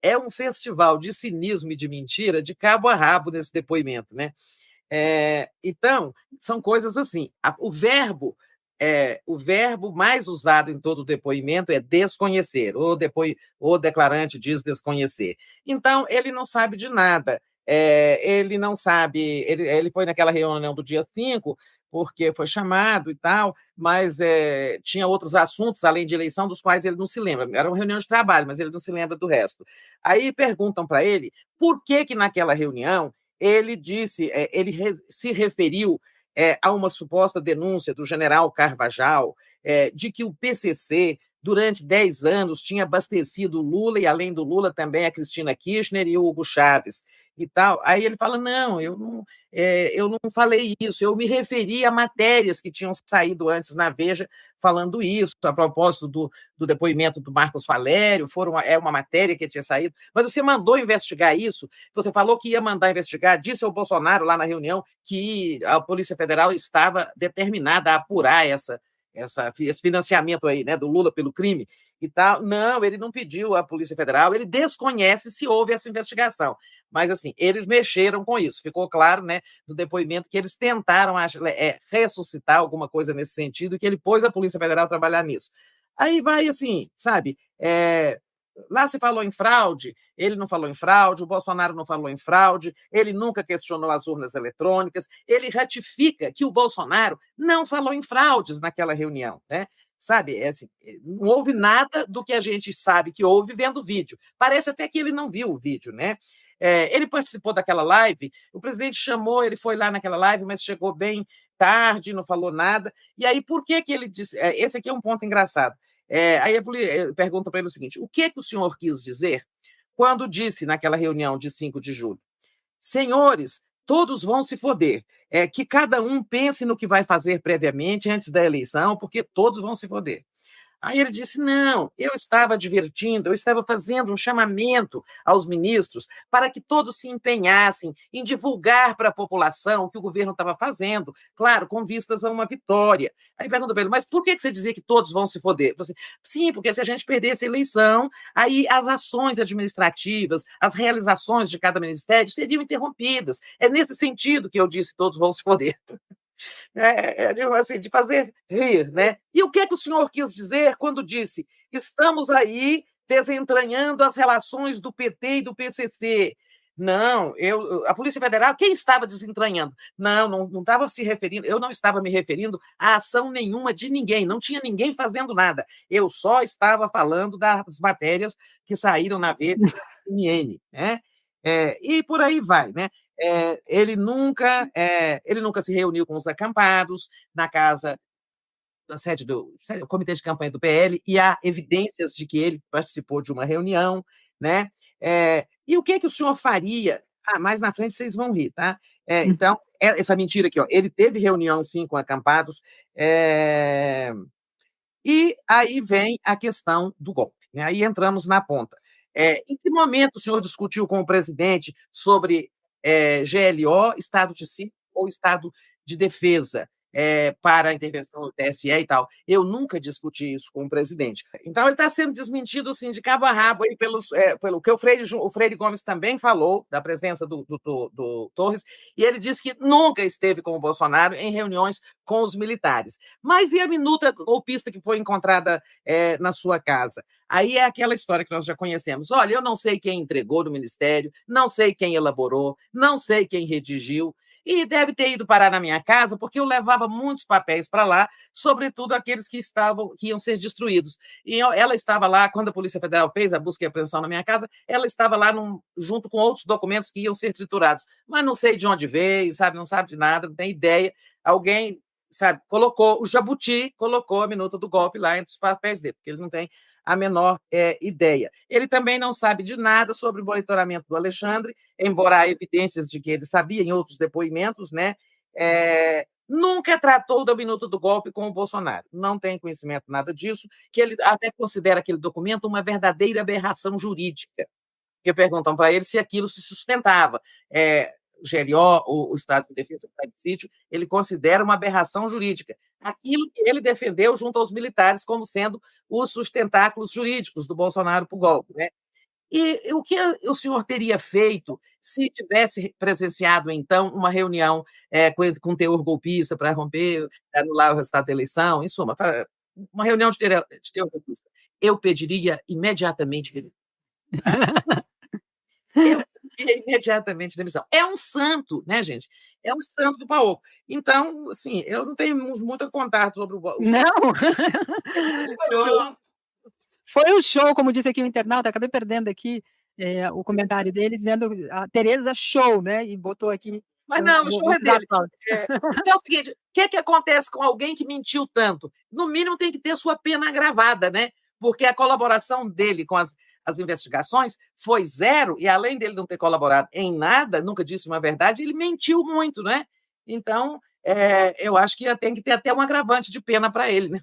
é um festival de cinismo e de mentira de cabo a rabo nesse depoimento, né? Então, são coisas assim. O verbo mais usado em todo o depoimento é desconhecer. O declarante diz desconhecer. Então, ele não sabe de nada. Ele não sabe. Ele foi naquela reunião do dia 5, porque foi chamado e tal, mas tinha outros assuntos, além de eleição, dos quais ele não se lembra. Era uma reunião de trabalho, mas ele não se lembra do resto. Aí perguntam para ele por que naquela reunião ele disse, ele se referiu a uma suposta denúncia do general Carvajal de que o PCC, durante 10 anos, tinha abastecido o Lula e, além do Lula, também a Cristina Kirchner e o Hugo Chávez e tal. Aí ele fala, não, eu não falei isso, eu me referi a matérias que tinham saído antes na Veja falando isso, a propósito do depoimento do Marcos Valério, é uma matéria que tinha saído, mas você mandou investigar isso, você falou que ia mandar investigar, disse ao Bolsonaro lá na reunião que a Polícia Federal estava determinada a apurar esse financiamento aí, né, do Lula pelo crime e tal. Não, ele não pediu à Polícia Federal, ele desconhece se houve essa investigação. Mas, assim, eles mexeram com isso. Ficou claro, né, no depoimento que eles tentaram ressuscitar alguma coisa nesse sentido e que ele pôs a Polícia Federal a trabalhar nisso. Aí vai, assim, sabe, lá se falou em fraude, ele não falou em fraude, o Bolsonaro não falou em fraude, ele nunca questionou as urnas eletrônicas, ele ratifica que o Bolsonaro não falou em fraudes naquela reunião, né? Sabe, assim, não houve nada do que a gente sabe que houve vendo o vídeo. Parece até que ele não viu o vídeo, né? Ele participou daquela live, o presidente chamou, ele foi lá naquela live, mas chegou bem tarde, não falou nada. E aí, por que ele disse... Esse aqui é um ponto engraçado. Aí pergunta para ele o seguinte: o que o senhor quis dizer quando disse naquela reunião de 5 de julho? Senhores, todos vão se foder. Que cada um pense no que vai fazer previamente antes da eleição, porque todos vão se foder. Aí ele disse: não, eu estava advertindo, eu estava fazendo um chamamento aos ministros para que todos se empenhassem em divulgar para a população o que o governo estava fazendo, claro, com vistas a uma vitória. Aí pergunta para ele: mas por que você dizia que todos vão se foder? Assim, sim, porque se a gente perdesse a eleição, aí as ações administrativas, as realizações de cada ministério seriam interrompidas. É nesse sentido que eu disse: todos vão se foder. De fazer rir, né? E o que o senhor quis dizer quando disse: estamos aí desentranhando as relações do PT e do PCC? Não, a Polícia Federal, quem estava desentranhando? Não estava se referindo, eu não estava me referindo a ação nenhuma de ninguém, não tinha ninguém fazendo nada. Eu só estava falando das matérias que saíram na Veja e na CNN, né? E por aí vai, né? Ele nunca se reuniu com os acampados na casa da sede do comitê de campanha do PL, e há evidências de que ele participou de uma reunião, né? E o que o senhor faria? Mais na frente vocês vão rir, tá? Então, essa mentira aqui, ó, ele teve reunião, sim, com acampados, e aí vem a questão do golpe, né? Aí entramos na ponta. Em que momento o senhor discutiu com o presidente sobre GLO, estado de sítio ou estado de defesa para a intervenção do TSE e tal? Eu nunca discuti isso com o presidente. Então, ele está sendo desmentido assim, de cabo a rabo aí, pelo que o Freire Gomes também falou, da presença do Torres, e ele disse que nunca esteve com o Bolsonaro em reuniões com os militares. Mas e a minuta golpista que foi encontrada na sua casa? Aí é aquela história que nós já conhecemos. Olha, eu não sei quem entregou no Ministério, não sei quem elaborou, não sei quem redigiu, e deve ter ido parar na minha casa, porque eu levava muitos papéis para lá, sobretudo aqueles que iam ser destruídos. E ela estava lá, quando a Polícia Federal fez a busca e apreensão na minha casa, ela estava lá junto com outros documentos que iam ser triturados. Mas não sei de onde veio, sabe? Não sabe de nada, não tem ideia. Alguém, sabe, o Jabuti colocou a minuta do golpe lá entre os papéis dele, porque eles não têm a menor ideia. Ele também não sabe de nada sobre o monitoramento do Alexandre, embora há evidências de que ele sabia em outros depoimentos, né? Nunca tratou da minuta do golpe com o Bolsonaro, não tem conhecimento nada disso, que ele até considera aquele documento uma verdadeira aberração jurídica, porque perguntam para ele se aquilo se sustentava. GLO, o Estado de Defesa, o Estado de Sítio, ele considera uma aberração jurídica. Aquilo que ele defendeu junto aos militares como sendo os sustentáculos jurídicos do Bolsonaro para o golpe, né? E o que o senhor teria feito se tivesse presenciado, então, uma reunião com teor golpista para romper, anular o resultado da eleição, em suma, uma reunião de teor golpista? Eu pediria imediatamente eu pediria imediatamente demissão. É um santo, né, gente? É um santo do Paok. Então, assim, eu não tenho muito a contar sobre o Não! show. Foi um show, como disse aqui o internauta, acabei perdendo aqui o comentário dele, dizendo a Tereza show, né? E botou aqui. Mas não, o show é dele. Então é o seguinte: o que acontece com alguém que mentiu tanto? No mínimo, tem que ter sua pena agravada, né? Porque a colaboração dele com as investigações foi zero, e além dele não ter colaborado em nada, nunca disse uma verdade, ele mentiu muito, né? Então, eu acho que tem que ter até um agravante de pena para ele, né?